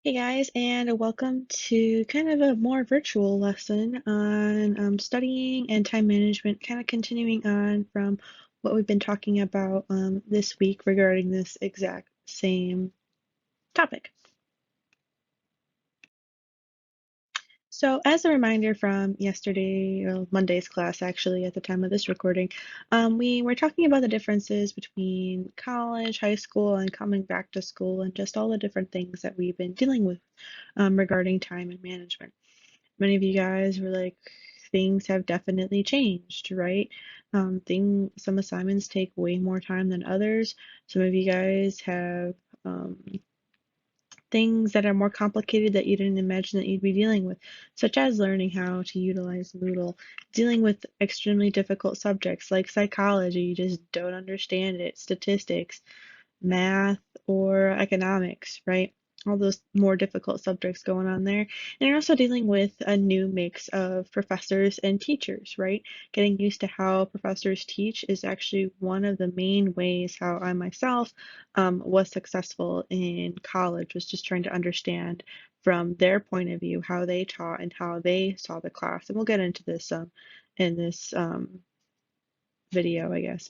Hey guys, and welcome to kind of a more virtual lesson on studying and time management, kind of continuing on from what we've been talking about this week regarding this exact same topic. So, as a reminder from yesterday, or Monday's class, actually, at the time of this recording, we were talking about the differences between college, high school, and coming back to school, and just all the different things that we've been dealing with regarding time and management. Many of you guys were like, things have definitely changed, right? Some assignments take way more time than others. Some of you guys have um, things that are more complicated that you didn't imagine that you'd be dealing with, such as learning how to utilize Moodle, dealing with extremely difficult subjects like psychology, you just don't understand it, statistics, math, or economics, right? All those more difficult subjects going on there. And you're also dealing with a new mix of professors and teachers, right? Getting used to how professors teach is actually one of the main ways how I myself was successful in college, was just trying to understand from their point of view how they taught and how they saw the class. And we'll get into this in this video, I guess.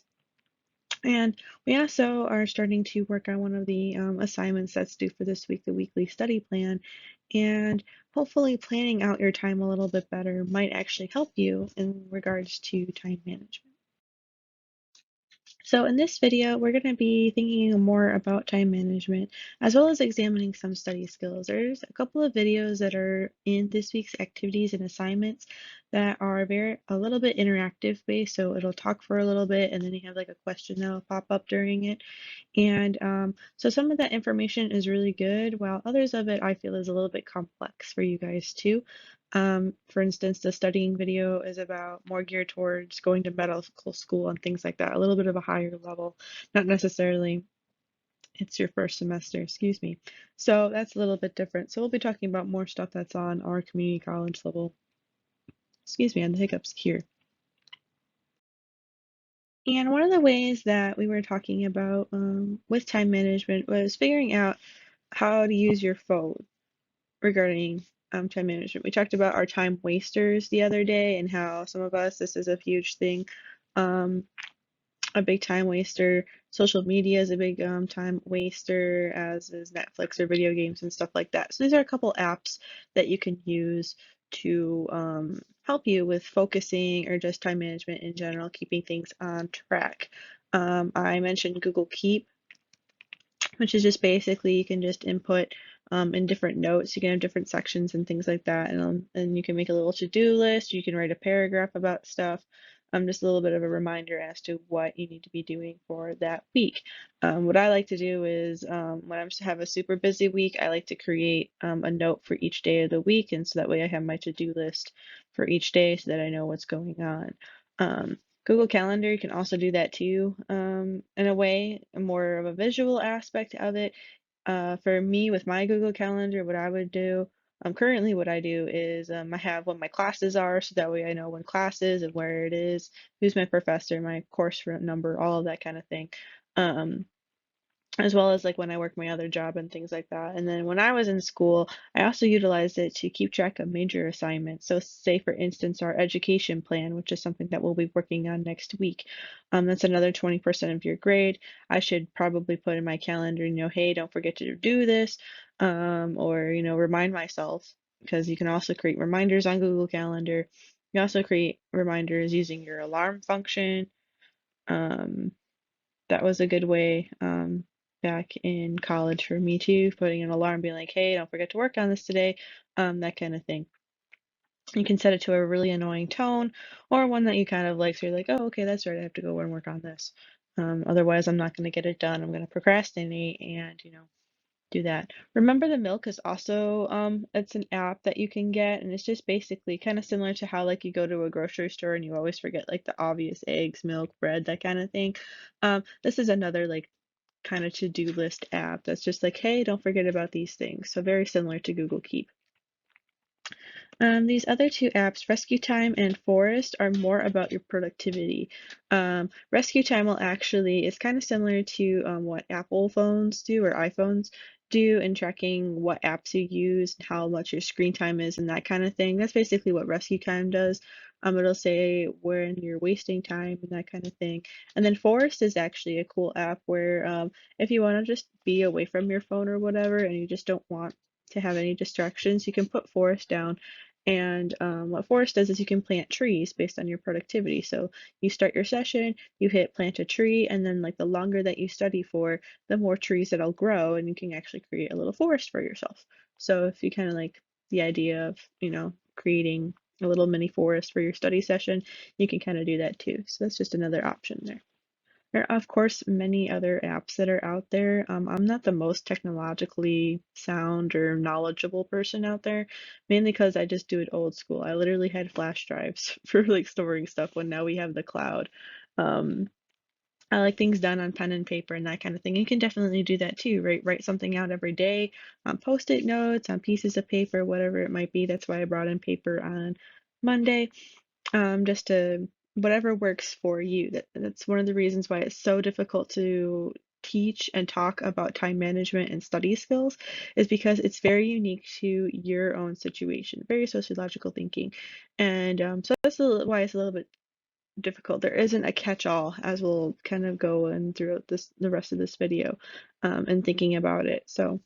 And we also are starting to work on one of the assignments that's due for this week, the weekly study plan. And hopefully, planning out your time a little bit better might actually help you in regards to time management. So in this video, we're going to be thinking more about time management, as well as examining some study skills. There's a couple of videos that are in this week's activities and assignments that are a little bit interactive based. So it'll talk for a little bit, and then you have like a question that'll pop up during it. And so some of that information is really good, while others of it I feel is a little bit complex for you guys too. For instance, the studying video is about more geared towards going to medical school and things like that, a little bit of a higher level, not necessarily it's your first semester, excuse me. So that's a little bit different. So we'll be talking about more stuff that's on our community college level. Excuse me, on the hiccups here. And one of the ways that we were talking about with time management was figuring out how to use your phone regarding time management. We talked about our time wasters the other day and how some of us, this is a huge thing, um, a big time waster. Social media is a big time waster, as is Netflix or video games and stuff like that. So these are a couple apps that you can use to help you with focusing or just time management in general, keeping things on track. I mentioned Google Keep, which is just basically you can just input in different notes. You can have different sections and things like that, and you can make a little to-do list. You can write a paragraph about stuff. Just a little bit of a reminder as to what you need to be doing for that week. What I like to do is when I have a super busy week, I like to create a note for each day of the week, and so that way I have my to-do list for each day so that I know what's going on. Google Calendar, you can also do that too, in a way, more of a visual aspect of it. For me, with my Google Calendar, what I would do, currently what I do is I have what my classes are, so that way I know when class is and where it is, who's my professor, my course number, all of that kind of thing. Um, as well as like when I work my other job and things like that. And then when I was in school, I also utilized it to keep track of major assignments. So, say for instance, our education plan, which is something that we'll be working on next week. That's another 20% of your grade. I should probably put in my calendar, hey, don't forget to do this, or remind myself, because you can also create reminders on Google Calendar. You also create reminders using your alarm function. Um, that was a good way back in college for me too, putting an alarm, being like, hey, don't forget to work on this today, that kind of thing. You can set it to a really annoying tone or one that you kind of like, so you're like, oh, okay, that's right, I have to go and work on this. Otherwise, I'm not going to get it done. I'm going to procrastinate and, do that. Remember the Milk is also it's an app that you can get, and it's just basically kind of similar to how like you go to a grocery store and you always forget like the obvious eggs, milk, bread, that kind of thing. This is another like kind of to-do list app that's just like, hey, don't forget about these things. So very similar to Google Keep. These other two apps, Rescue Time and Forest, are more about your productivity. Rescue Time will actually, it's kind of similar to what Apple phones do or iPhones. do and tracking what apps you use, how much your screen time is, and that kind of thing. That's basically what rescue time does. It'll say when you're wasting time and that kind of thing. And then Forest is actually a cool app where if you want to just be away from your phone or whatever, and you just don't want to have any distractions, you can put Forest down. And what Forest does is you can plant trees based on your productivity. So you start your session, you hit plant a tree, and then like the longer that you study for, the more trees that'll grow, and you can actually create a little forest for yourself. So if you kind of like the idea of, creating a little mini forest for your study session, you can kind of do that too. So that's just another option there. There are, of course, many other apps that are out there. I'm not the most technologically sound or knowledgeable person out there, mainly because I just do it old school. I literally had flash drives for like storing stuff when now we have the cloud. Um, I like things done on pen and paper and that kind of thing. You can definitely do that too, right? Write something out every day on post-it notes, on pieces of paper, whatever it might be. That's why I brought in paper on Monday, just to whatever works for you. That's one of the reasons why it's so difficult to teach and talk about time management and study skills, is because it's very unique to your own situation, very sociological thinking. And so that's why it's a little bit difficult. There isn't a catch-all, as we'll kind of go in throughout the rest of this video, and thinking about it. So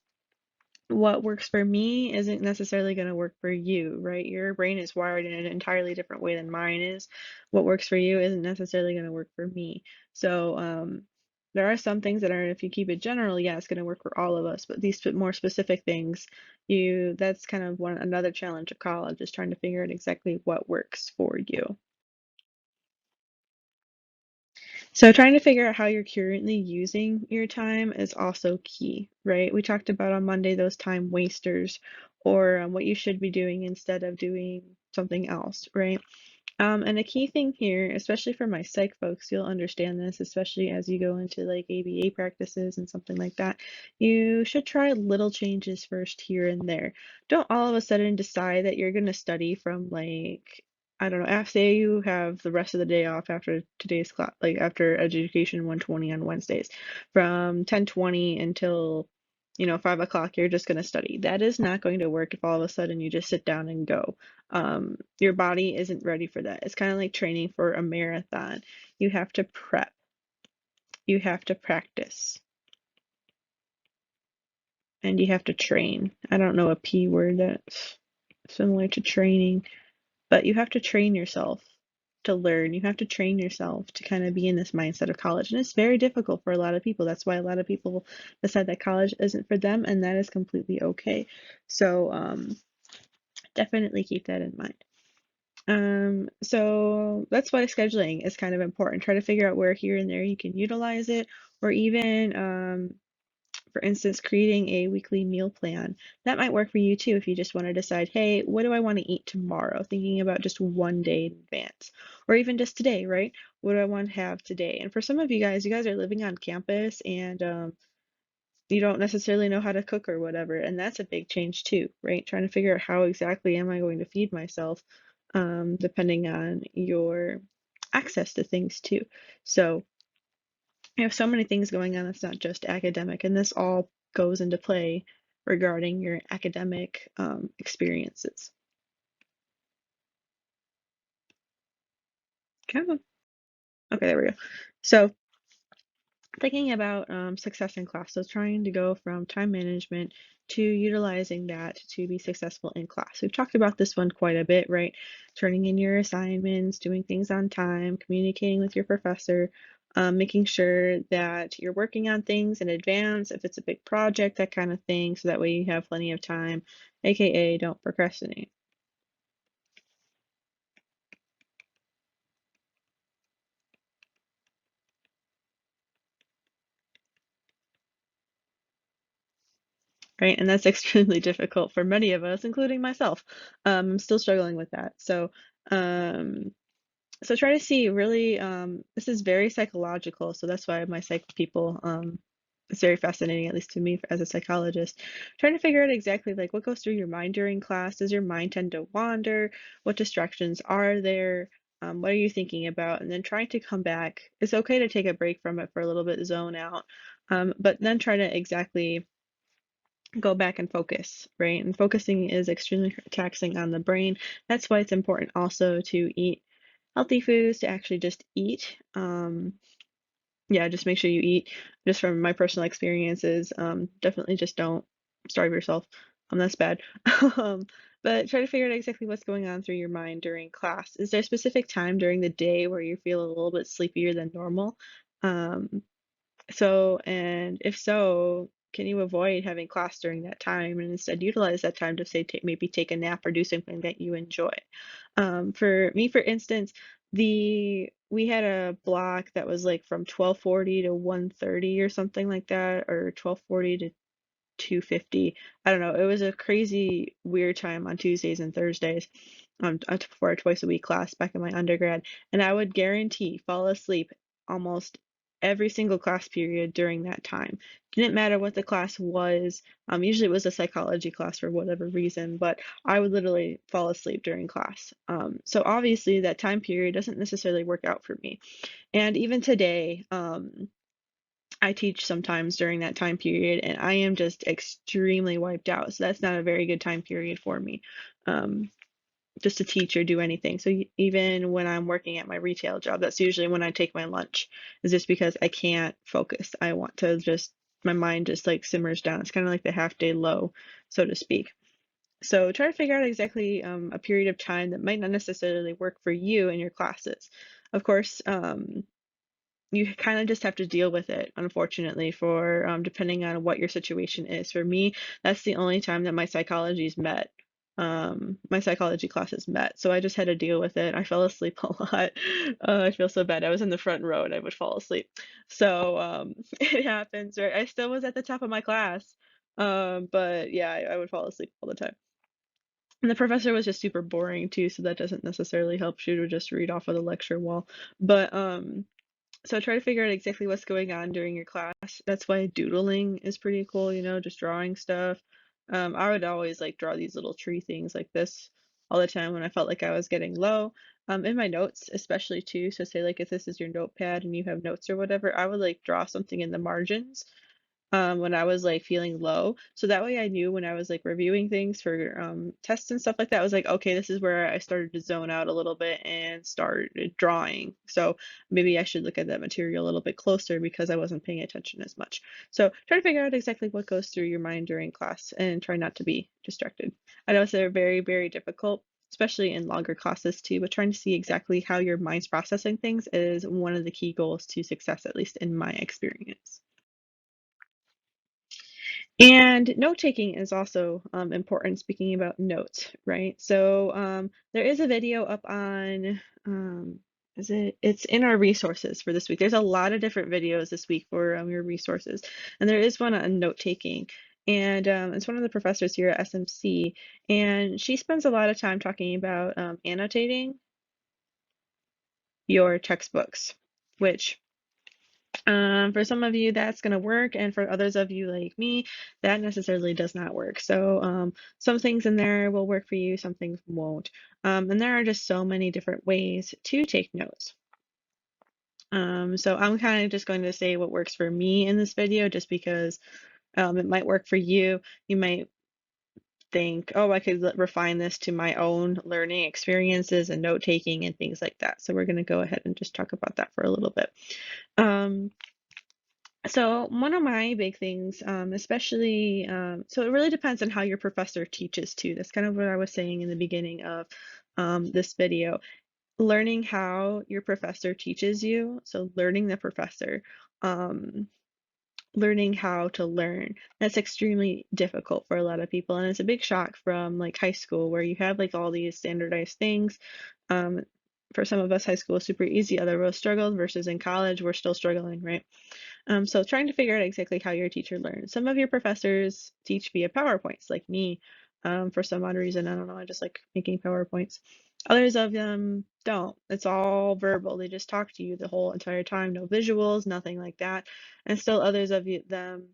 what works for me isn't necessarily going to work for you, right? Your brain is wired in an entirely different way than mine is. What works for you isn't necessarily going to work for me. So there are some things that are, if you keep it general, yeah, it's going to work for all of us. But these more specific things, that's kind of another challenge of college, is trying to figure out exactly what works for you. So trying to figure out how you're currently using your time is also key, right? We talked about on Monday those time wasters, or what you should be doing instead of doing something else, right? And a key thing here, especially for my psych folks, you'll understand this, especially as you go into like ABA practices and something like that. You should try little changes first here and there. Don't all of a sudden decide that you're going to study from like, I don't know, say you have the rest of the day off after today's class, like after Education 120 on Wednesdays, from 10:20 until 5 o'clock, you're just going to study. That is not going to work if all of a sudden you just sit down and go. Your body isn't ready for that. It's kind of like training for a marathon. You have to prep, you have to practice, and you have to train. I don't know a P word that's similar to training, but you have to train yourself to learn. You have to train yourself to kind of be in this mindset of college. And it's very difficult for a lot of people. That's why a lot of people decide that college isn't for them, and that is completely okay. So definitely keep that in mind. So that's why scheduling is kind of important. Try to figure out where here and there you can utilize it, or even, for instance, creating a weekly meal plan. That might work for you too if you just want to decide, hey, what do I want to eat tomorrow? Thinking about just one day in advance, or even just today, right? What do I want to have today? And for some of you guys are living on campus, and you don't necessarily know how to cook or whatever, and that's a big change too, right? Trying to figure out how exactly am I going to feed myself, depending on your access to things too. So you have so many things going on. It's not just academic, and this all goes into play regarding your academic experiences. Come on. Okay, there we go. So thinking about success in class. So trying to go from time management to utilizing that to be successful in class. We've talked about this one quite a bit, right? Turning in your assignments, doing things on time, communicating with your professor, making sure that you're working on things in advance, if it's a big project, that kind of thing, so that way you have plenty of time, aka don't procrastinate. Right? And that's extremely difficult for many of us, including myself. I'm still struggling with that. Um, So try to see really, this is very psychological, so that's why my psych people, it's very fascinating, at least to me as a psychologist. Trying to figure out exactly like what goes through your mind during class. Does your mind tend to wander? What distractions are there? What are you thinking about? And then trying to come back. It's okay to take a break from it for a little bit, zone out, but then try to exactly go back and focus, right? And focusing is extremely taxing on the brain. That's why it's important also to eat healthy foods, to actually just eat. Yeah, just make sure you eat. Just from my personal experiences, definitely just don't starve yourself. That's bad. Um, but try to figure out exactly what's going on through your mind during class. Is there a specific time during the day where you feel a little bit sleepier than normal? Um, and if so, can you avoid having class during that time and instead utilize that time to say maybe take a nap or do something that you enjoy? For me, for instance, the we had a block that was like from 12:40 to 1:30 or something like that, or 12:40 to 250. I don't know. It was a crazy weird time on Tuesdays and Thursdays for a twice a week class back in my undergrad. And I would guarantee fall asleep almost every single class period during that time. Didn't matter what the class was. Usually it was a psychology class for whatever reason, but I would literally fall asleep during class. So obviously that time period doesn't necessarily work out for me. And even today, I teach sometimes during that time period, and I am just extremely wiped out. So that's not a very good time period for me, um, just to teach or do anything. So even when I'm working at my retail job, that's usually when I take my lunch, is just because I can't focus. I want to just, my mind just like simmers down. It's kind of like the half day low, so to speak. So try to figure out exactly a period of time that might not necessarily work for you in your classes. Of course, you kind of just have to deal with it, unfortunately, for depending on what your situation is. For me, that's the only time that my psychology's met. My psychology classes met, so I just had to deal with it. I fell asleep a lot. I feel so bad. I was in the front row and I would fall asleep. So it happens, right? I still was at the top of my class, but yeah, I would fall asleep all the time. And the professor was just super boring too, so that doesn't necessarily help you to just read off of the lecture wall. But so try to figure out exactly what's going on during your class. That's why doodling is pretty cool, just drawing stuff. I would always like draw these little tree things like this all the time when I felt like I was getting low. In my notes, especially too. So say like if this is your notepad and you have notes or whatever, I would like draw something in the margins when I was like feeling low. So that way I knew when I was like reviewing things for tests and stuff like that, I was like, okay, this is where I started to zone out a little bit and started drawing. So maybe I should look at that material a little bit closer because I wasn't paying attention as much. So try to figure out exactly what goes through your mind during class and try not to be distracted. I know it's very, very difficult, especially in longer classes too, but trying to see exactly how your mind's processing things is one of the key goals to success, at least in my experience. And note taking is also important, speaking about notes, right? So there is a video up on, it's in our resources for this week. There's a lot of different videos this week for your resources. And there is one on note taking. And it's one of the professors here at SMC. And she spends a lot of time talking about annotating your textbooks, which for some of you, that's going to work, and for others of you like me, that necessarily does not work. So, some things in there will work for you, some things won't. And there are just so many different ways to take notes. So I'm kind of just going to say what works for me in this video, just because it might work for you. You might think, oh, I could refine this to my own learning experiences and note taking and things like that. So we're going to go ahead and just talk about that for a little bit. Um, So one of my big things, especially, so it really depends on how your professor teaches too. That's kind of what I was saying in the beginning of this video. Learning how your professor teaches you, so learning the professor, um, learning how to learn. That's extremely difficult for a lot of people, and it's a big shock from like high school where you have like all these standardized things. Um, for some of us, high school is super easy, other of us struggled, versus in college, we're still struggling, right? So trying to figure out exactly how your teacher learns. Some of your professors teach via PowerPoints, like me. For some odd reason, I don't know, I just like making PowerPoints. Others of them don't. It's all verbal. They just talk to you the whole entire time, no visuals, nothing like that. And still others of them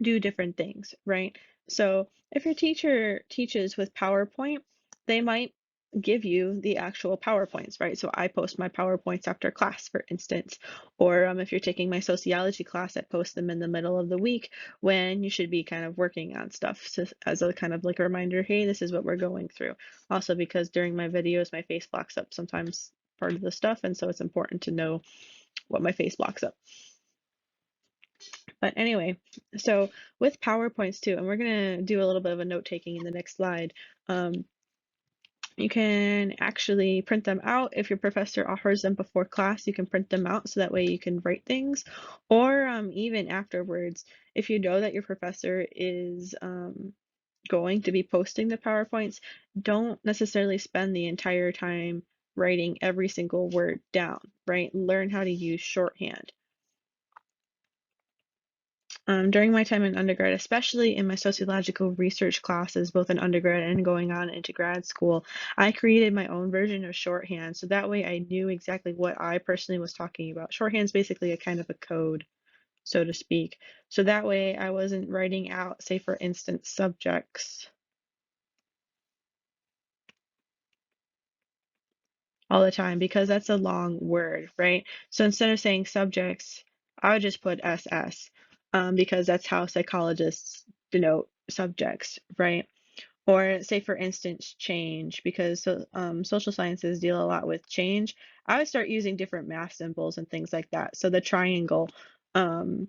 do different things, right? So if your teacher teaches with PowerPoint, they might give you the actual PowerPoints, right? So I post my PowerPoints after class, for instance. Or if you're taking my sociology class, I post them in the middle of the week when you should be kind of working on stuff. So as a kind of like a reminder, hey, this is what we're going through. Also, because during my videos, my face blocks up sometimes part of the stuff, and so it's important to know what my face blocks up. But anyway, so with PowerPoints too, and we're gonna do a little bit of a note taking in the next slide. You can actually print them out. If your professor offers them before class, you can print them out so that way you can write things. Or even afterwards, if you know that your professor is going to be posting the PowerPoints, don't necessarily spend the entire time writing every single word down, right? Learn how to use shorthand. During my time in undergrad, especially in my sociological research classes, both in undergrad and going on into grad school, I created my own version of shorthand. So that way I knew exactly what I personally was talking about. Shorthand is basically a kind of a code, so to speak. So that way I wasn't writing out, say, for instance, subjects all the time because that's a long word, right? So instead of saying subjects, I would just put SS because that's how psychologists denote subjects, right? Or say, for instance, change, because social sciences deal a lot with change. I would start using different math symbols and things like that. So the triangle um,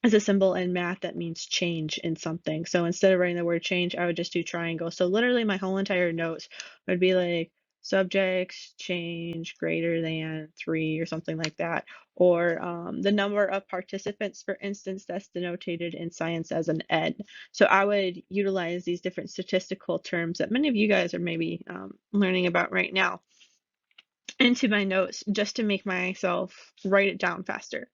is a symbol in math that means change in something. So instead of writing the word change, I would just do triangle. So literally my whole entire notes would be like subjects change greater than 3 or something like that. Or the number of participants, for instance, that's denoted in science as an N. So I would utilize these different statistical terms that many of you guys are maybe learning about right now into my notes just to make myself write it down faster.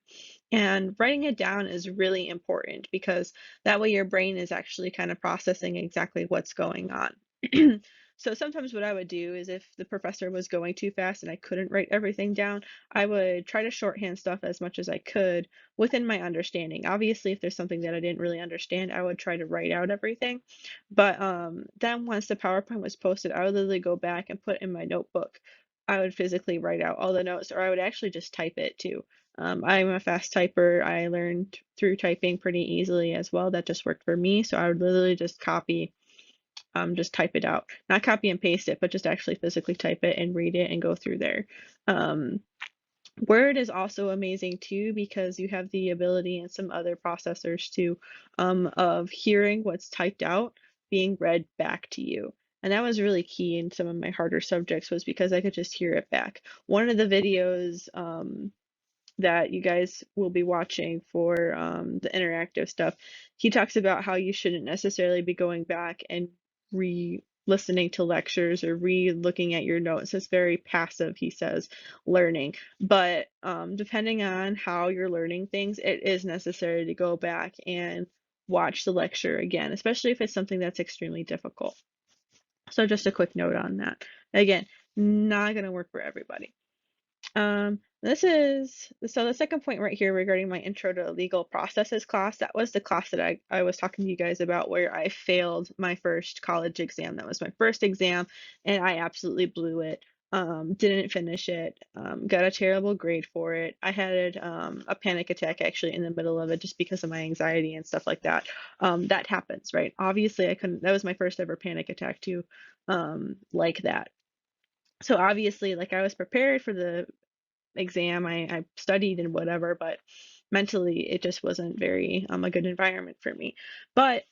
And writing it down is really important because that way your brain is actually kind of processing exactly what's going on. So sometimes what I would do is if the professor was going too fast and I couldn't write everything down, I would try to shorthand stuff as much as I could within my understanding. Obviously, if there's something that I didn't really understand, I would try to write out everything. But then once the PowerPoint was posted, I would literally go back and put in my notebook. I would physically write out all the notes, or I would actually just type it too. I'm a fast typer. I learned through typing pretty easily as well. That just worked for me. So I would literally just just type it out. Not copy and paste it, but just actually physically type it and read it and go through there. Um, Word is also amazing too because you have the ability and some other processors too of hearing what's typed out being read back to you. And that was really key in some of my harder subjects was because I could just hear it back. One of the videos that you guys will be watching for the interactive stuff, he talks about how you shouldn't necessarily be going back and re-listening to lectures or re-looking at your notes. It's very passive, he says, learning. But depending on how you're learning things, it is necessary to go back and watch the lecture again, especially if it's something that's extremely difficult. So just a quick note on that. Again, not going to work for everybody. This is so the second point right here regarding my intro to legal processes class, that was the class that I was talking to you guys about where I failed my first college exam. That was my first exam and I absolutely blew it. Didn't finish it, got a terrible grade for it. I had a panic attack actually in the middle of it just because of my anxiety and stuff like that. That happens, right? Obviously I couldn't, that was my first ever panic attack too, like that. So obviously, like I was prepared for the exam. I studied and whatever, but mentally it just wasn't very a good environment for me. But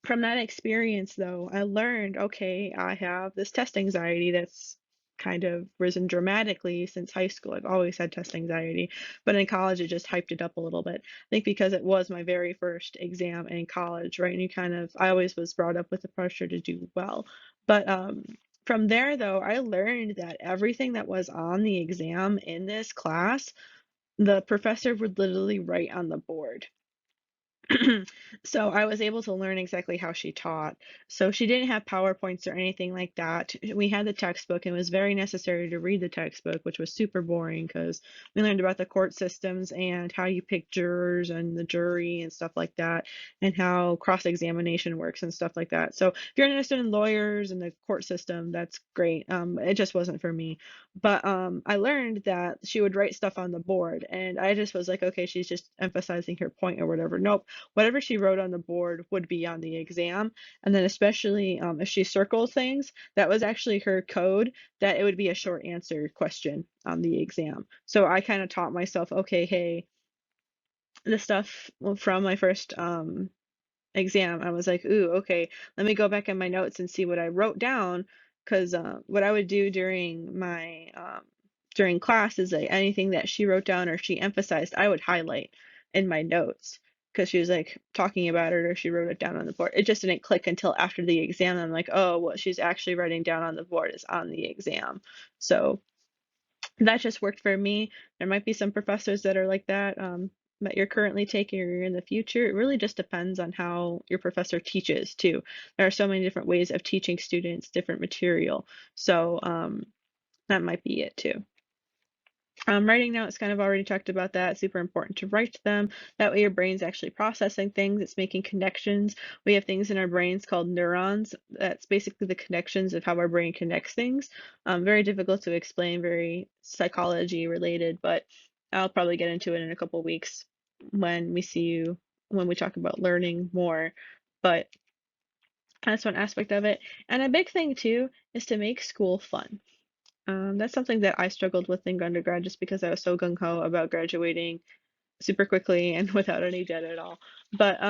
from that experience though, I learned, okay, I have this test anxiety that's kind of risen dramatically since high school. I've always had test anxiety, but in college it just hyped it up a little bit. I think because it was my very first exam in college, right? And you kind of I always was brought up with the pressure to do well. But from there though, I learned that everything that was on the exam in this class, the professor would literally write on the board. So I was able to learn exactly how she taught. So she didn't have PowerPoints or anything like that. We had the textbook and it was very necessary to read the textbook, which was super boring because we learned about the court systems and how you pick jurors and the jury and stuff like that, and how cross-examination works and stuff like that. So if you're interested in lawyers and the court system, that's great. It just wasn't for me. But I learned that she would write stuff on the board, and I just was like, okay, she's just emphasizing her point or whatever. Nope, whatever she wrote on the board would be on the exam. And then especially if she circles things, that was actually her code that it would be a short answer question on the exam. So I kind of taught myself, okay, hey, the stuff from my first exam, I was like, ooh, okay, let me go back in my notes and see what I wrote down. Because what I would do during class is like anything that she wrote down or she emphasized, I would highlight in my notes because she was like talking about it or she wrote it down on the board. It just didn't click until after the exam. I'm like, oh, what she's actually writing down on the board is on the exam. So that just worked for me. There might be some professors that are like that, that you're currently taking or you're in the future. It really just depends on how your professor teaches too. There are so many different ways of teaching students different material. So that might be it too. Writing notes, kind of already talked about that. Super important to write them. That way your brain's actually processing things. It's making connections. We have things in our brains called neurons. That's basically the connections of how our brain connects things. Very difficult to explain, very psychology related, but I'll probably get into it in a couple weeks when we see you, when we talk about learning more. But that's one aspect of it. And a big thing too is to make school fun. That's something that I struggled with in undergrad just because I was so gung ho about graduating super quickly and without any debt at all. But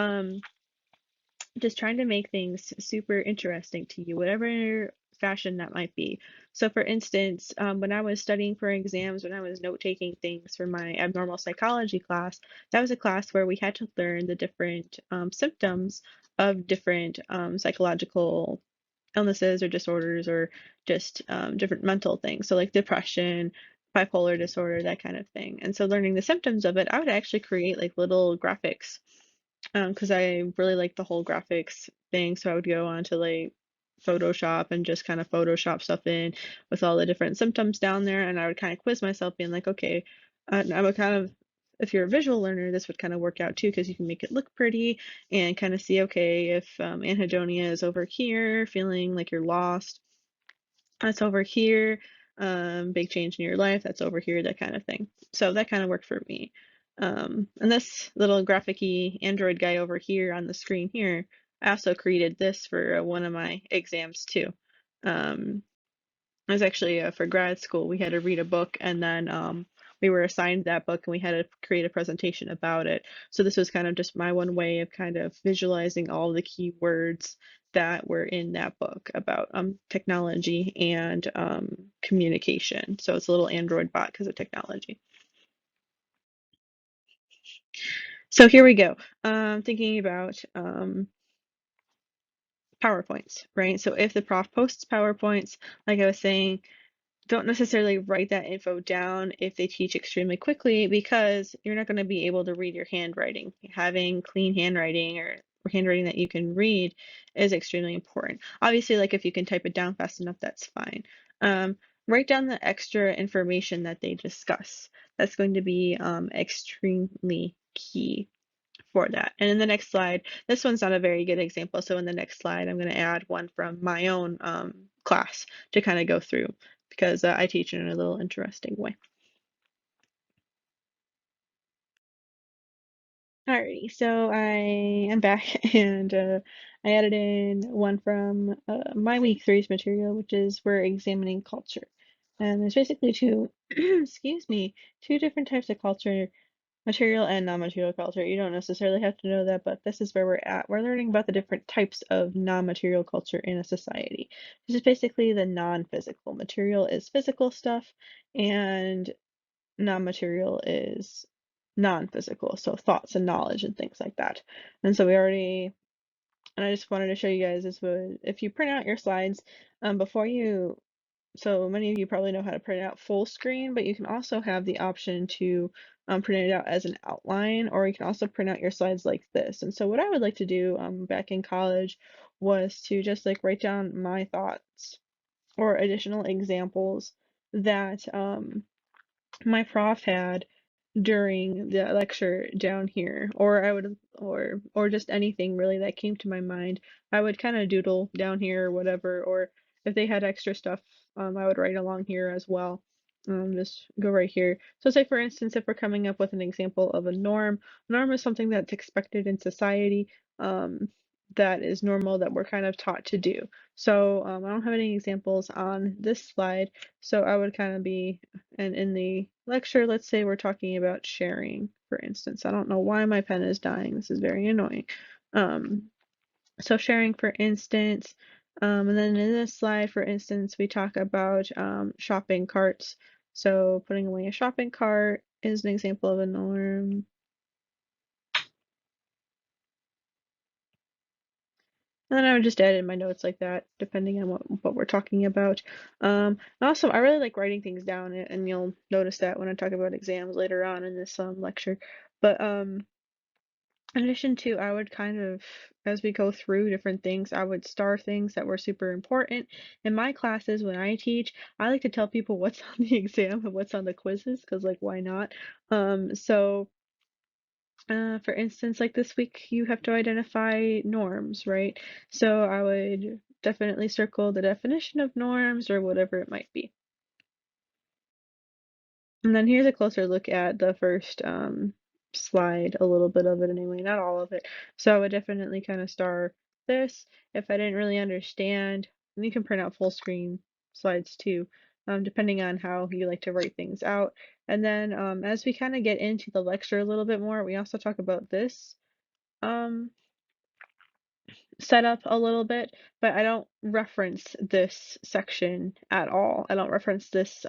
just trying to make things super interesting to you, whatever fashion that might be. So, for instance, when I was studying for exams, when I was note taking things for my abnormal psychology class, that was a class where we had to learn the different symptoms of different psychological illnesses or disorders or just different mental things. So, like depression, bipolar disorder, that kind of thing. And so, learning the symptoms of it, I would actually create like little graphics because I really like the whole graphics thing. So, I would go on to like Photoshop and just kind of Photoshop stuff in with all the different symptoms down there. And I would kind of quiz myself, being like, okay, I would kind of, if you're a visual learner, this would kind of work out too because you can make it look pretty and kind of see, okay, if anhedonia is over here, feeling like you're lost, that's over here. Big change in your life, that's over here, that kind of thing. So that kind of worked for me. And this little graphic-y Android guy over here on the screen here, I also created this for one of my exams too. Um, it was actually for grad school. We had to read a book and then we were assigned that book and we had to create a presentation about it. So this was kind of just my one way of kind of visualizing all the key words that were in that book about technology and communication. So it's a little Android bot because of technology. So here we go. Thinking about PowerPoints, right? So if the prof posts PowerPoints, like I was saying, don't necessarily write that info down if they teach extremely quickly because you're not going to be able to read your handwriting. Having clean handwriting or handwriting that you can read is extremely important. Obviously, like if you can type it down fast enough, that's fine. Um, Write down the extra information that they discuss. That's going to be extremely key for that. And in the next slide, this one's not a very good example. So in the next slide, I'm going to add one from my own class to kind of go through because I teach in a little interesting way. Alrighty, so I am back and I added in one from my week three's material, which is we're examining culture. And there's basically two, excuse me, two different types of culture. Material and non-material culture. You don't necessarily have to know that, but this is where we're at. We're learning about the different types of non-material culture in a society. This is basically the non-physical. Material is physical stuff, and non-material is non-physical, so thoughts and knowledge and things like that. And so we already, and I just wanted to show you guys this would, if you print out your slides, before you so many of you probably know how to print out full screen, but you can also have the option to print it out as an outline, or you can also print out your slides like this. And so what I would like to do back in college was to just like write down my thoughts or additional examples that my prof had during the lecture down here, or I would, or just anything really that came to my mind. I would kind of doodle down here or whatever, or if they had extra stuff, I would write along here as well. Just go right here. So say for instance, if we're coming up with an example of a norm is something that's expected in society, that is normal that we're kind of taught to do. So I don't have any examples on this slide, so I would kind of be, and in the lecture, let's say we're talking about sharing, for instance. I don't know why my pen is dying. This is very annoying. Um, so sharing, for instance, and then in this slide, for instance, we talk about shopping carts. So putting away a shopping cart is an example of a norm. And then I would just add in my notes like that, depending on what we're talking about. And also, I really like writing things down, and you'll notice that when I talk about exams later on in this lecture. But in addition to, I would kind of, as we go through different things, I would star things that were super important. In my classes, when I teach, I like to tell people what's on the exam and what's on the quizzes, because like, why not? So for instance, like this week, you have to identify norms, right? So I would definitely circle the definition of norms or whatever it might be. And then here's a closer look at the first slide, a little bit of it anyway, not all of it. So I would definitely kind of star this if I didn't really understand. And you can print out full screen slides too, depending on how you like to write things out. And then as we kind of get into the lecture a little bit more, we also talk about this um, setup a little bit, but I don't reference this section at all. I don't reference this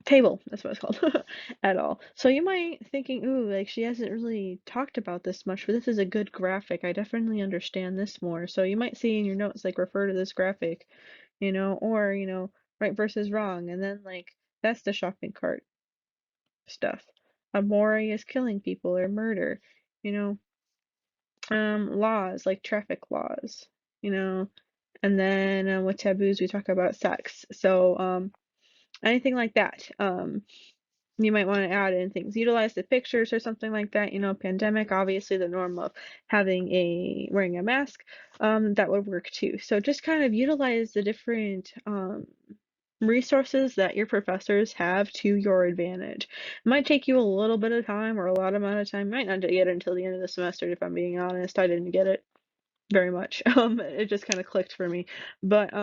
table, that's what it's called, at all. So you might thinking, ooh, like she hasn't really talked about this much, but this is a good graphic. I definitely understand this more. So you might see in your notes like refer to this graphic, or right versus wrong, and then like that's the shopping cart stuff. Amori is killing people or murder, you know, laws like traffic laws, you know, and then with taboos we talk about sex. So anything like that. You might want to add in things, utilize the pictures or something like that. Pandemic, obviously the norm of wearing a mask, that would work too. So just kind of utilize the different resources that your professors have to your advantage. It might take you a little bit of time or a lot amount of time. You might not get it until the end of the semester, if I'm being honest. I didn't get it very much. It just kind of clicked for me. But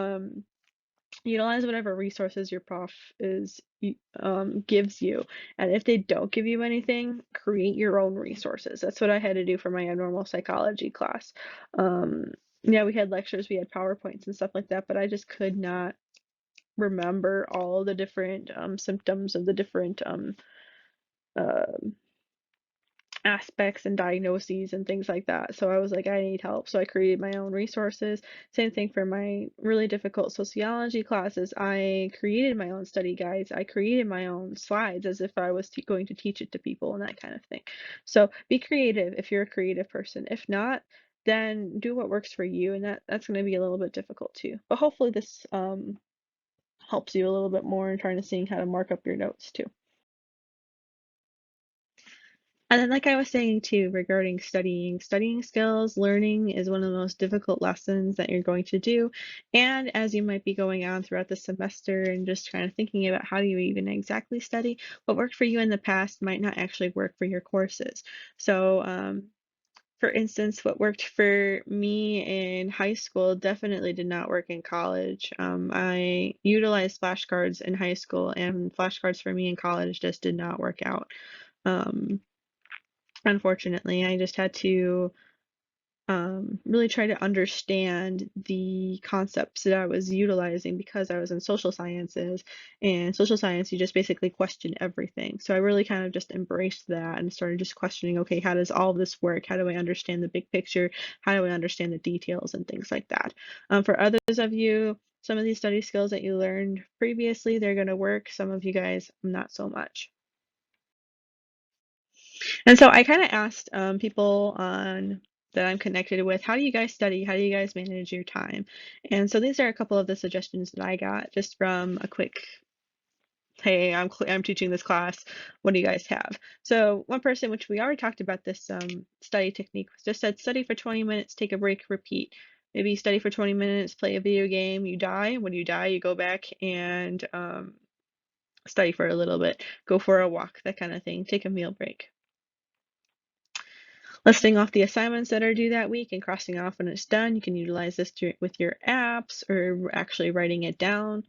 utilize whatever resources your prof is gives you, and if they don't give you anything, create your own resources. That's what I had to do for my abnormal psychology class. Yeah, we had lectures, we had PowerPoints and stuff like that, but I just could not remember all the different symptoms of the different uh, aspects and diagnoses and things like that. So I was like, I need help. So I created my own resources. Same thing for my really difficult sociology classes. I created my own study guides. I created my own slides as if I was going to teach it to people and that kind of thing. So be creative if you're a creative person. If not, then do what works for you, and that's going to be a little bit difficult too. But hopefully this helps you a little bit more in trying to seeing how to mark up your notes too. And then, like I was saying too, regarding studying skills, learning is one of the most difficult lessons that you're going to do. And as you might be going on throughout the semester and just kind of thinking about how do you even exactly study, what worked for you in the past might not actually work for your courses. So, for instance, what worked for me in high school definitely did not work in college. I utilized flashcards in high school, and flashcards for me in college just did not work out. Um, Unfortunately, I just had to really try to understand the concepts that I was utilizing because I was in social sciences, and social science, you just basically question everything. So I really kind of just embraced that and started just questioning, okay, how does all of this work? How do I understand the big picture? How do I understand the details and things like that? For others of you, Some of these study skills that you learned previously, they're going to work. Some of you guys, not so much. And so I kind of asked people on that I'm connected with, how do you guys study? How do you guys manage your time? And so these are a couple of the suggestions that I got just from a quick, hey, I'm teaching this class. What do you guys have? So one person, which we already talked about this study technique, just said study for 20 minutes, take a break, repeat. Maybe study for 20 minutes, play a video game, you die. When you die, you go back and study for a little bit, go for a walk, that kind of thing. Take a meal break. Listing off the assignments that are due that week and crossing off when it's done. You can utilize this with your apps or actually writing it down.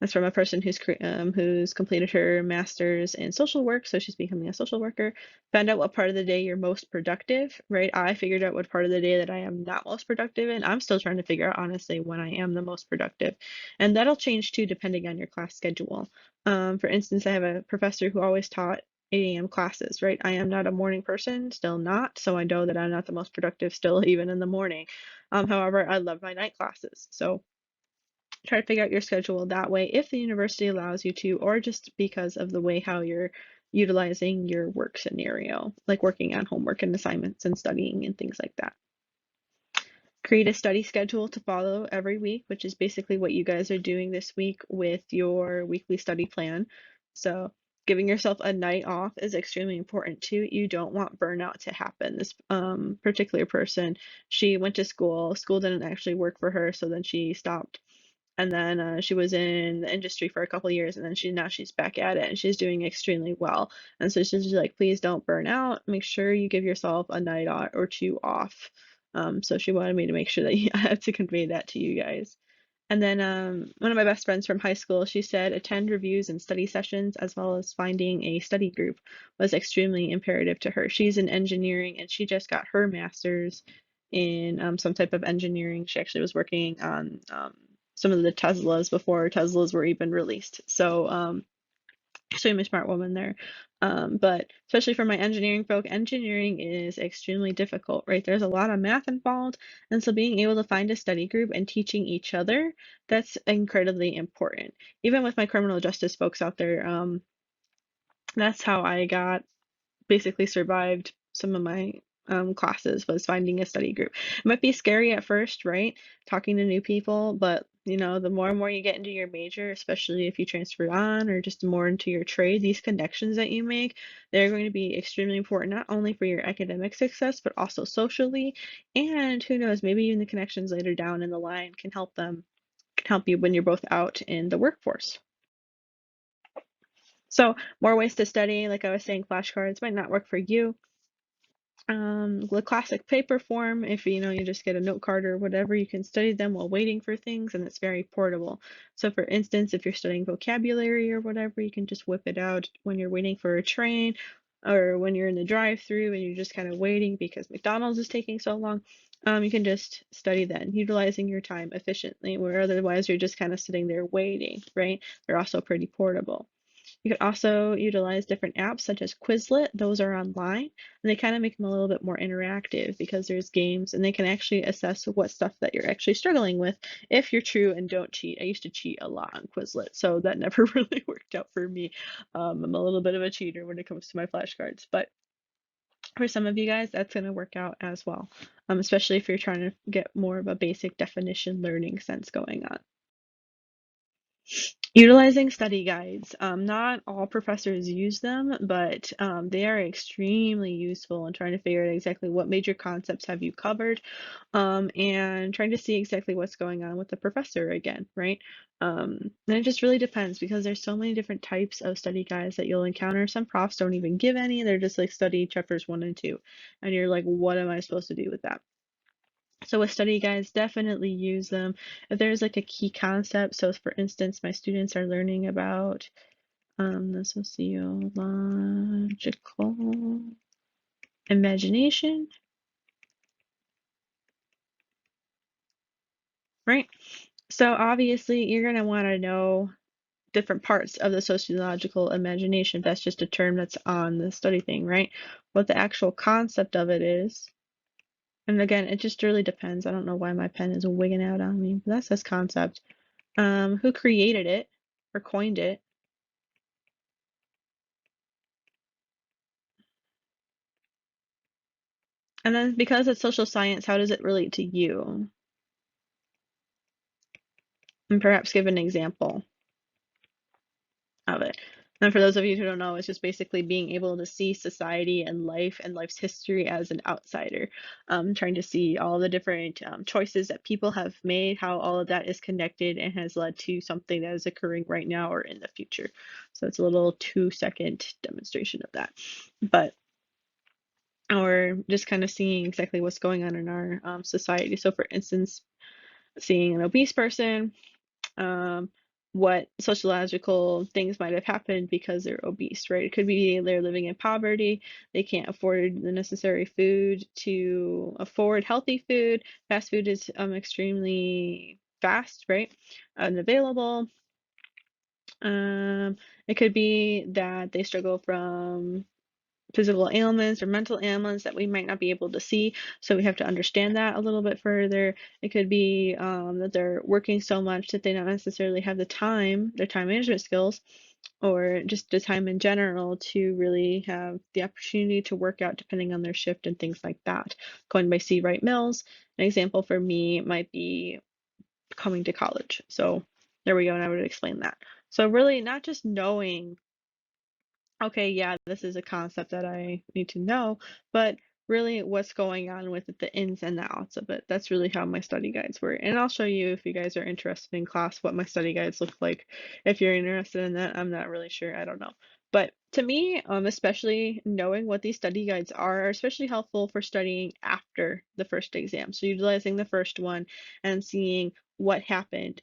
That's from a person who's completed her master's in social work, so she's becoming a social worker. Found out what part of the day you're most productive, right? I figured out what part of the day that I am not most productive in. I'm still trying to figure out, honestly, when I am the most productive. And that'll change too, depending on your class schedule. For instance, I have a professor who always taught 8 a.m. classes, right? I am not a morning person, still not, so I know that I'm not the most productive still, even in the morning. However, I love my night classes, so try to figure out your schedule that way if the university allows you to, or just because of the way how you're utilizing your work scenario, like working on homework and assignments and studying and things like that. Create a study schedule to follow every week, which is basically what you guys are doing this week with your weekly study plan. So giving yourself a night off is extremely important too. You don't want burnout to happen. This particular person, she went to school didn't actually work for her, so then she stopped, and then she was in the industry for a couple of years, and then she's back at it and she's doing extremely well. And so she's just like, please don't burn out, make sure you give yourself a night or two off. So she wanted me to make sure that I had to convey that to you guys. And then one of my best friends from high school, she said attend reviews and study sessions as well as finding a study group was extremely imperative to her. She's in engineering and she just got her master's in some type of engineering. She actually was working on some of the Teslas before Teslas were even released. So extremely smart woman there. But especially for my engineering folk, engineering is extremely difficult, right? There's a lot of math involved. And so being able to find a study group and teaching each other, that's incredibly important. Even with my criminal justice folks out there, that's how I got basically survived some of my classes, was finding a study group. It might be scary at first, right? Talking to new people, but you know, the more and more you get into your major, especially if you transfer on or just more into your trade, these connections that you make, they're going to be extremely important, not only for your academic success, but also socially. And who knows, maybe even the connections later down in the line can help you when you're both out in the workforce. So more ways to study, like I was saying, flashcards might not work for you. The classic paper form, if you know you just get a note card or whatever, you can study them while waiting for things, and it's very portable. So for instance, if you're studying vocabulary or whatever, you can just whip it out when you're waiting for a train or when you're in the drive-through and you're just kind of waiting because McDonald's is taking so long. You can just study then, utilizing your time efficiently, where otherwise you're just kind of sitting there waiting, right? They're also pretty portable. You can also utilize different apps such as Quizlet. Those are online, and they kind of make them a little bit more interactive because there's games and they can actually assess what stuff that you're actually struggling with if you're true and don't cheat. I used to cheat a lot on Quizlet, so that never really worked out for me. I'm a little bit of a cheater when it comes to my flashcards, but for some of you guys, that's going to work out as well, especially if you're trying to get more of a basic definition learning sense going on. Utilizing study guides. Not all professors use them, but they are extremely useful in trying to figure out exactly what major concepts have you covered, and trying to see exactly what's going on with the professor again, right? And it just really depends because there's so many different types of study guides that you'll encounter. Some profs don't even give any, they're just like study chapters 1 and 2, and you're like, what am I supposed to do with that? So with study guides, definitely use them. If there's like a key concept, so for instance, my students are learning about the sociological imagination, right? So obviously you're going to want to know different parts of the sociological imagination. That's just a term that's on the study thing, right? What the actual concept of it is, And again, it just really depends. I don't know why my pen is wigging out on me, but that's this concept. Who created it or coined it? And then because it's social science, how does it relate to you? And perhaps give an example of it. And for those of you who don't know, it's just basically being able to see society and life and life's history as an outsider, trying to see all the different choices that people have made, how all of that is connected and has led to something that is occurring right now or in the future. So it's a little 2-second demonstration of that. But or just kind of seeing exactly what's going on in our society. So, for instance, seeing an obese person, um, what sociological things might have happened because they're obese, right? It could be they're living in poverty, they can't afford the necessary food to afford healthy food. Fast food is extremely fast, right? Unavailable. It could be that they struggle from physical ailments or mental ailments that we might not be able to see. So we have to understand that a little bit further. It could be that they're working so much that they don't necessarily have the time, their time management skills, or just the time in general to really have the opportunity to work out depending on their shift and things like that. Going by C. Wright Mills, an example for me might be coming to college. So there we go, and I would explain that. So really not just knowing okay, yeah, this is a concept that I need to know, but really what's going on with it, the ins and the outs of it. That's really how my study guides were. And I'll show you if you guys are interested in class what my study guides look like. If you're interested in that, I'm not really sure. I don't know. But to me, especially knowing what these study guides are especially helpful for studying after the first exam. So utilizing the first one and seeing what happened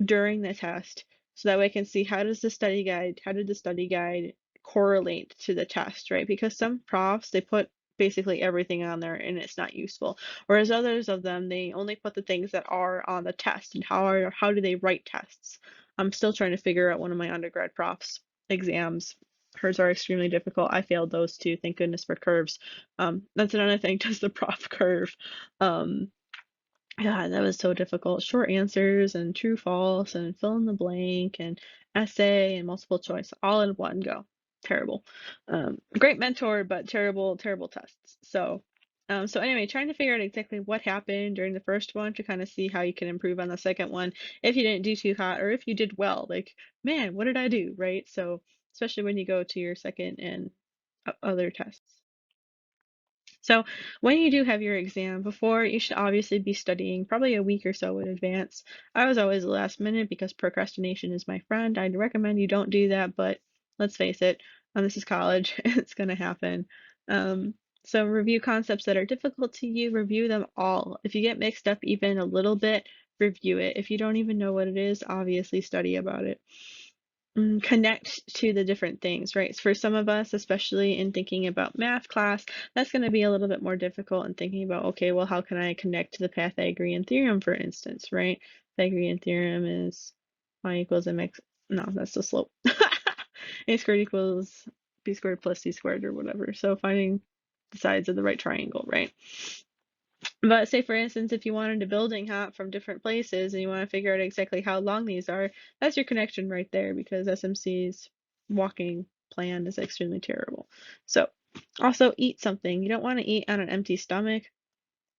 during the test so that way I can see how did the study guide correlate to the test, right? Because some profs, they put basically everything on there and it's not useful. Whereas others of them, they only put the things that are on the test and how do they write tests? I'm still trying to figure out one of my undergrad profs exams. Hers are extremely difficult. I failed those too. Thank goodness for curves. That's another thing. Does the prof curve? Um, yeah, that was so difficult. Short answers and true, false, and fill in the blank, and essay and multiple choice all in one go. Terrible. Great mentor, but terrible, terrible tests. So anyway, trying to figure out exactly what happened during the first one to kind of see how you can improve on the second one if you didn't do too hot or if you did well. Like, man, what did I do, right? So especially when you go to your second and other tests. So when you do have your exam before, you should obviously be studying probably a week or so in advance. I was always the last minute because procrastination is my friend. I'd recommend you don't do that, but let's face it, this is college. It's going to happen. Um, so review concepts that are difficult to you, review them all. If you get mixed up even a little bit, review it. If you don't even know what it is, obviously study about it. Connect to the different things, right? For some of us, especially in thinking about math class, that's going to be a little bit more difficult in thinking about, okay, well, how can I connect to the Pythagorean theorem, for instance, right? Pythagorean theorem is y equals mx. No, that's the slope. A squared equals b squared plus c squared or whatever. So finding the sides of the right triangle, right? But say for instance, if you wanted a building hop from different places and you want to figure out exactly how long these are, that's your connection right there because SMC's walking plan is extremely terrible. So also eat something. You don't want to eat on an empty stomach.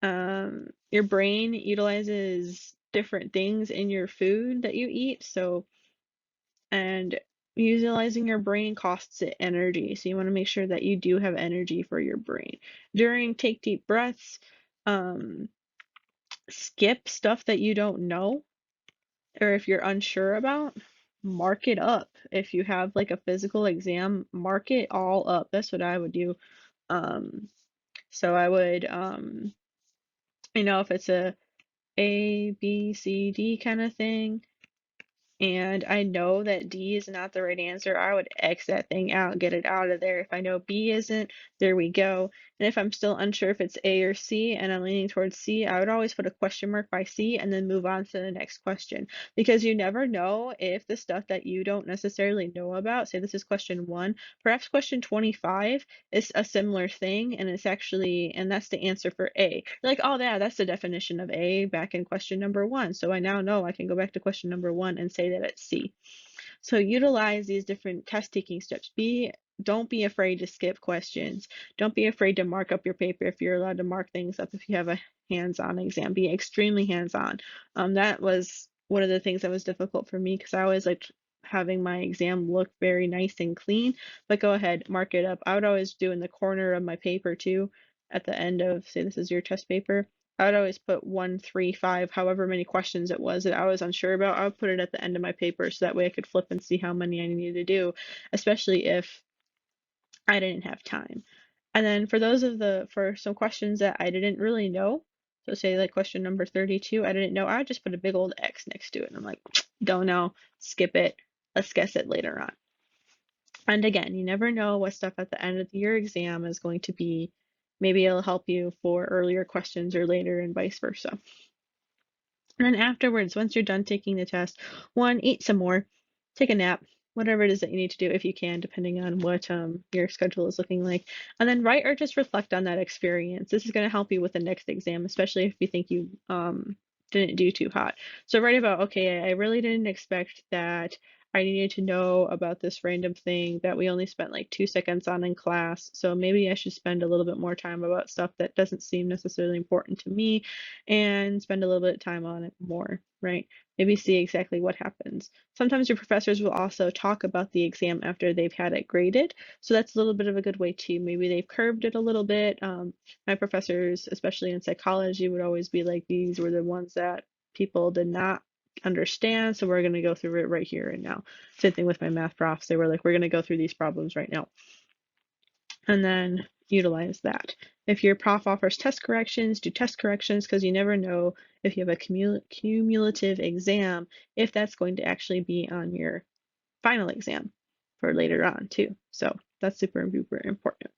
Your brain utilizes different things in your food that you eat. So, and utilizing your brain costs it energy. So you want to make sure that you do have energy for your brain. During take deep breaths, um, skip stuff that you don't know or if you're unsure about, mark it up. If you have like a physical exam, mark it all up. That's what I would do. Um, so I would, if it's a B, C, D kind of thing, and I know that D is not the right answer, I would X that thing out, get it out of there. If I know B isn't, there we go. And if I'm still unsure if it's A or C and I'm leaning towards C, I would always put a question mark by C and then move on to the next question. Because you never know if the stuff that you don't necessarily know about, say this is question 1, perhaps question 25 is a similar thing and it's actually, and that's the answer for A. You're like, oh yeah, that's the definition of A back in question number 1. So I now know I can go back to question number 1 and say that it's C. So utilize these different test taking steps. Don't be afraid to skip questions. Don't be afraid to mark up your paper if you're allowed to mark things up if you have a hands-on exam. Be extremely hands-on. That was one of the things that was difficult for me because I always liked having my exam look very nice and clean. But go ahead, mark it up. I would always do in the corner of my paper too, at the end of, say this is your test paper. I would always put 1, 3, 5, however many questions it was that I was unsure about. I would put it at the end of my paper so that way I could flip and see how many I needed to do, especially if I didn't have time. And then for some questions that I didn't really know, so say like question number 32, I didn't know, I would just put a big old X next to it. And I'm like, don't know, skip it, let's guess it later on. And again, you never know what stuff at the end of your exam is going to be. Maybe it'll help you for earlier questions or later and vice versa. And then afterwards, once you're done taking the test, 1, eat some more, take a nap, whatever it is that you need to do if you can, depending on what your schedule is looking like. And then write or just reflect on that experience. This is going to help you with the next exam, especially if you think you didn't do too hot. So write about, okay, I really didn't expect that I needed to know about this random thing that we only spent like 2 seconds on in class. So maybe I should spend a little bit more time about stuff that doesn't seem necessarily important to me and spend a little bit of time on it more, right? Maybe see exactly what happens. Sometimes your professors will also talk about the exam after they've had it graded. So that's a little bit of a good way too. Maybe they've curved it a little bit. My professors, especially in psychology, would always be like, these were the ones that people did not understand, so we're going to go through it right here and now. Same thing with my math profs. They were like, we're going to go through these problems right now. And then utilize that. If your prof offers test corrections, do test corrections because you never know if you have a cumulative exam, if that's going to actually be on your final exam for later on too. So that's super, super important.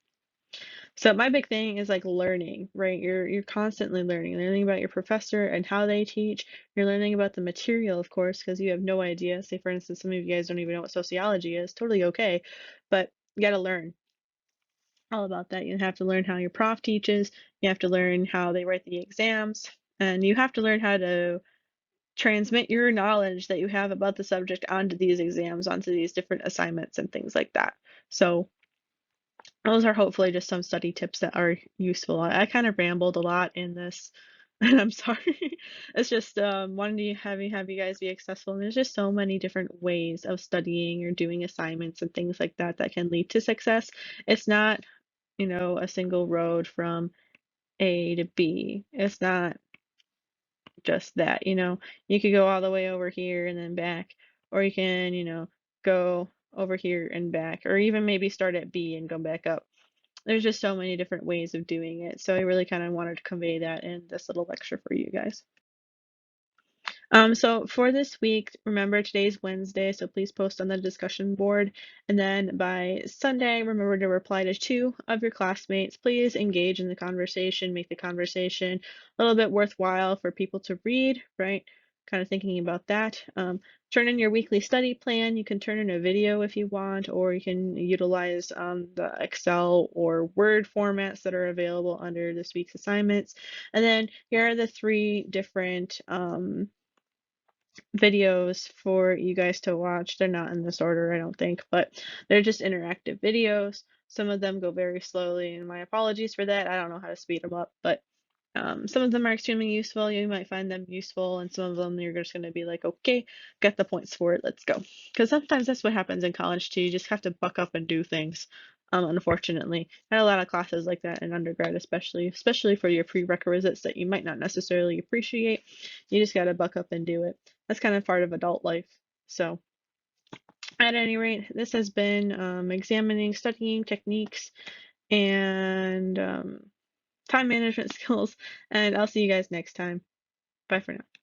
So my big thing is like learning, right? You're constantly learning about your professor and how they teach. You're learning about the material, of course, because you have no idea. Say for instance, some of you guys don't even know what sociology is. Totally okay, but you got to learn all about that. You have to learn how your prof teaches, you have to learn how they write the exams, and you have to learn how to transmit your knowledge that you have about the subject onto these exams, onto these different assignments and things like that. So those are hopefully just some study tips that are useful. I kind of rambled a lot in this, and I'm sorry. It's just wanting to have you guys be accessible. And there's just so many different ways of studying or doing assignments and things like that that can lead to success. It's not, a single road from A to B. It's not just that, you could go all the way over here and then back, or you can, go over here and back, or even maybe start at B and go back up. There's just so many different ways of doing it. So I really kind of wanted to convey that in this little lecture for you guys. So for this week, remember today's Wednesday, so please post on the discussion board. And then by Sunday, remember to reply to 2 of your classmates. Please engage in the conversation, make the conversation a little bit worthwhile for people to read, right? Kind of thinking about that. Turn in your weekly study plan. You can turn in a video if you want, or you can utilize the Excel or Word formats that are available under this week's assignments. And then here are the 3 different videos for you guys to watch. They're not in this order, I don't think, but they're just interactive videos. Some of them go very slowly, and my apologies for that. I don't know how to speed them up, but some of them are extremely useful. You might find them useful, and some of them you're just going to be like, okay, got the points for it, let's go. Because sometimes that's what happens in college too. You just have to buck up and do things. Unfortunately, I had a lot of classes like that in undergrad, especially for your prerequisites that you might not necessarily appreciate. You just got to buck up and do it. That's kind of part of adult life. So, at any rate, this has been examining studying techniques and time management skills, and I'll see you guys next time. Bye for now.